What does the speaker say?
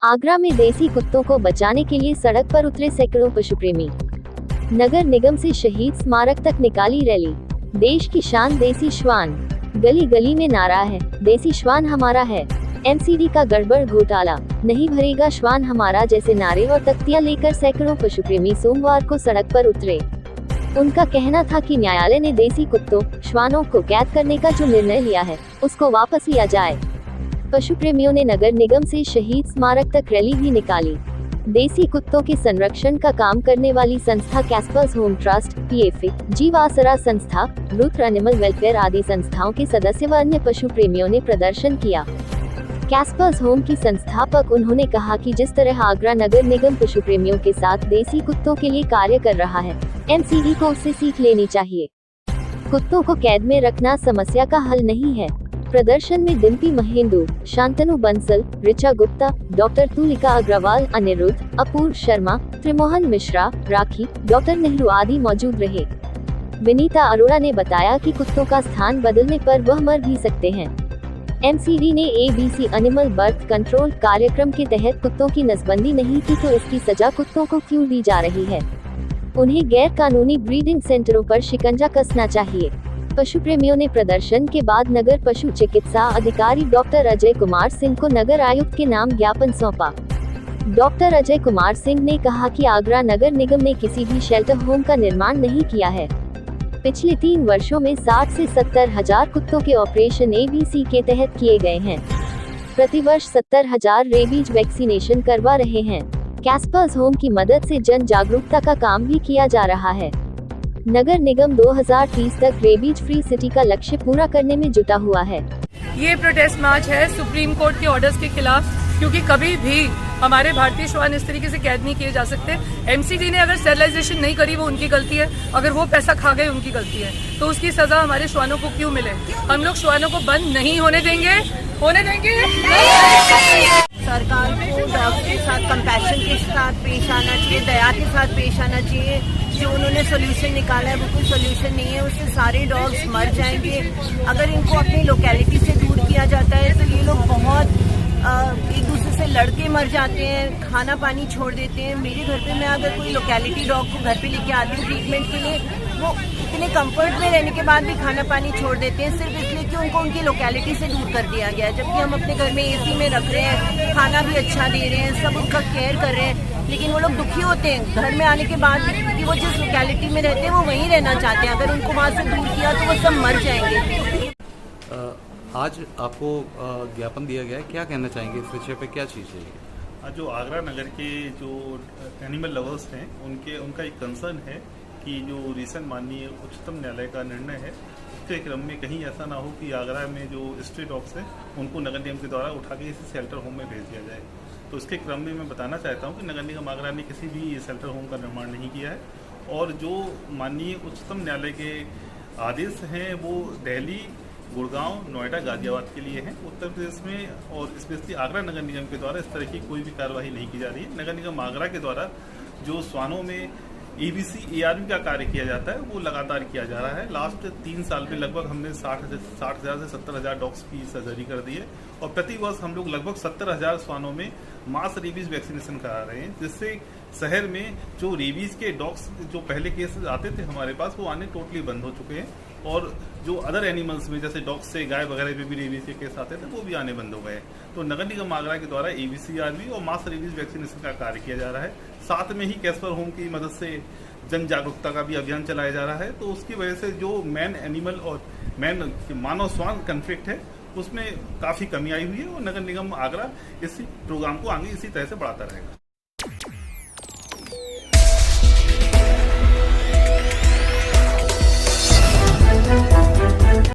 आगरा में देसी कुत्तों को बचाने के लिए सड़क पर उतरे सैकड़ों पशुप्रेमी। नगर निगम से शहीद स्मारक तक निकाली रैली। देश की शान देसी श्वान, गली गली में नारा है, देसी श्वान हमारा है। एमसीडी का गड़बड़ घोटाला, नहीं भरेगा श्वान हमारा जैसे नारे और तख्तियां लेकर सैकड़ों पशुप्रेमी सोमवार को सड़क पर उतरे। उनका कहना था कि न्यायालय ने देसी कुत्तों, श्वानों को कैद करने का जो निर्णय लिया है, उसको वापस लिया जाए। पशु प्रेमियों ने नगर निगम से शहीद स्मारक तक रैली भी निकाली। देसी कुत्तों के संरक्षण का काम करने वाली संस्था कैस्पर्स होम ट्रस्ट, पीएफए, जीव आसरा संस्था, रुद्र एनिमल वेलफेयर आदि संस्थाओं के सदस्य व अन्य पशु प्रेमियों ने प्रदर्शन किया। कैस्पर्स होम की संस्थापक उन्होंने कहा कि जिस तरह आगरा नगर निगम पशु प्रेमियों के साथ देसी कुत्तों के लिए कार्य कर रहा है, एमसीडी को उससे सीख लेनी चाहिए। कुत्तों को कैद में रखना समस्या का हल नहीं है। प्रदर्शन में डिम्पी महेंदु, शांतनु बंसल, ऋचा गुप्ता, डॉक्टर तुलिका अग्रवाल, अनिरुद्ध, अपूर्व शर्मा, त्रिमोहन मिश्रा, राखी, डॉक्टर नेहरू आदि मौजूद रहे। विनीता अरोड़ा ने बताया कि कुत्तों का स्थान बदलने पर वह मर भी सकते हैं। एमसीडी ने एबीसी एनिमल बर्थ कंट्रोल कार्यक्रम के तहत कुत्तों की नसबंदी नहीं की तो इसकी सजा कुत्तों को क्यों दी जा रही है? उन्हें गैर कानूनी ब्रीडिंग सेंटरों पर शिकंजा कसना चाहिए। पशु प्रेमियों ने प्रदर्शन के बाद नगर पशु चिकित्सा अधिकारी डॉक्टर अजय कुमार सिंह को नगर आयुक्त के नाम ज्ञापन सौंपा। डॉक्टर अजय कुमार सिंह ने कहा कि आगरा नगर निगम ने किसी भी शेल्टर होम का निर्माण नहीं किया है। पिछले 3 वर्षों में 60 से 70 हजार कुत्तों के ऑपरेशन एबीसी के तहत किए गए हैं। प्रतिवर्ष 70 हजार रेबीज वैक्सीनेशन करवा रहे हैं। कैस्पर्स होम की मदद से जन जागरूकता का काम भी किया जा रहा है। नगर निगम 2030 तक रेबीज फ्री सिटी का लक्ष्य पूरा करने में जुटा हुआ है। ये प्रोटेस्ट मार्च है सुप्रीम कोर्ट के ऑर्डर्स के खिलाफ, क्योंकि कभी भी हमारे भारतीय श्वान इस तरीके से कैद नहीं किए जा सकते। एमसीडी ने अगर स्टेरिलाइजेशन नहीं करी वो उनकी गलती है, अगर वो पैसा खा गए उनकी गलती है, तो उसकी सजा हमारे श्वानों को क्यों मिले? हम लोग श्वानों को बंद नहीं होने देंगे, सरकार को डॉग्स के साथ कंपैशन के साथ पेश आना चाहिए, दया के साथ पेश आना चाहिए। जो उन्होंने सोल्यूशन निकाला है वो कोई सोल्यूशन नहीं है, उससे सारे डॉग्स मर जाएंगे। अगर इनको अपनी लोकेलिटी से दूर किया जाता है तो ये लोग बहुत एक दूसरे से लड़के मर जाते हैं, खाना पानी छोड़ देते हैं। मेरे घर पे मैं अगर कोई लोकेलिटी डॉग को घर पे लेके आती हूँ ट्रीटमेंट के लिए, वो इतने कंफर्ट में रहने के बाद भी खाना पानी छोड़ देते हैं, सिर्फ इसलिए कि उनको उनकी लोकेलिटी से दूर कर दिया गया है। जबकि हम अपने घर में एसी में रख रहे हैं, खाना भी अच्छा दे रहे हैं, सब उनका केयर कर रहे हैं, लेकिन वो लोग दुखी होते हैं घर में आने के बाद भी, क्योंकि वो जिस लोकेलिटी में रहते हैं वो वहीं रहना चाहते हैं। अगर उनको वहाँ से दूर किया तो वो सब मर जाएंगे। आज आपको ज्ञापन दिया गया है, क्या कहना चाहेंगे इस विषय पे, क्या चीज़ है? जो आगरा नगर के जो एनिमल लवर्स हैं उनका एक कंसर्न है कि जो रिसेंट माननीय उच्चतम न्यायालय का निर्णय है उसके क्रम में कहीं ऐसा ना हो कि आगरा में जो स्ट्रीट डॉग्स हैं उनको नगर निगम के द्वारा उठा के इसी शेल्टर होम में भेज दिया जाए। तो इसके क्रम में मैं बताना चाहता हूँ कि नगर निगम आगरा ने किसी भी शेल्टर होम का निर्माण नहीं किया है, और जो माननीय उच्चतम न्यायालय के आदेश हैं वो दिल्ली, गुड़गांव, नोएडा, गाजियाबाद के लिए हैं। उत्तर प्रदेश में और स्पेशली आगरा नगर निगम के द्वारा इस तरह की कोई भी कार्रवाई नहीं की जा रही है। नगर निगम आगरा के द्वारा जो श्वानों में एबीसी एआरबी का कार्य किया जाता है वो लगातार किया जा रहा है। लास्ट 3 साल में लगभग हमने 60,000 से 70,000 डॉग्स की सर्जरी कर दी है, और प्रति वर्ष हम लोग लगभग 70,000 श्वानों में मास रेबीज वैक्सीनेशन करा रहे हैं, जिससे शहर में जो रेबीज के डॉग्स जो पहले केसेस आते थे हमारे पास वो आने टोटली बंद हो चुके हैं, और जो अदर एनिमल्स में जैसे डॉग्स से गाय वगैरह पे भी रेबीज के केस आते थे वो भी आने बंद हो गए। तो नगर निगम आगरा के द्वारा एबीसी आरबी और मास रेबीज वैक्सीनेशन का कार्य किया जा रहा है। साथ में ही कैस्पर होम की मदद से जन जागरूकता का भी अभियान चलाया जा रहा है। तो उसकी वजह से जो मैन एनिमल और मानव श्वान कन्फ्लिक्ट है उसमें काफी कमी आई हुई है, और नगर निगम आगरा इस प्रोग्राम को आगे इसी तरह से बढ़ाता रहेगा।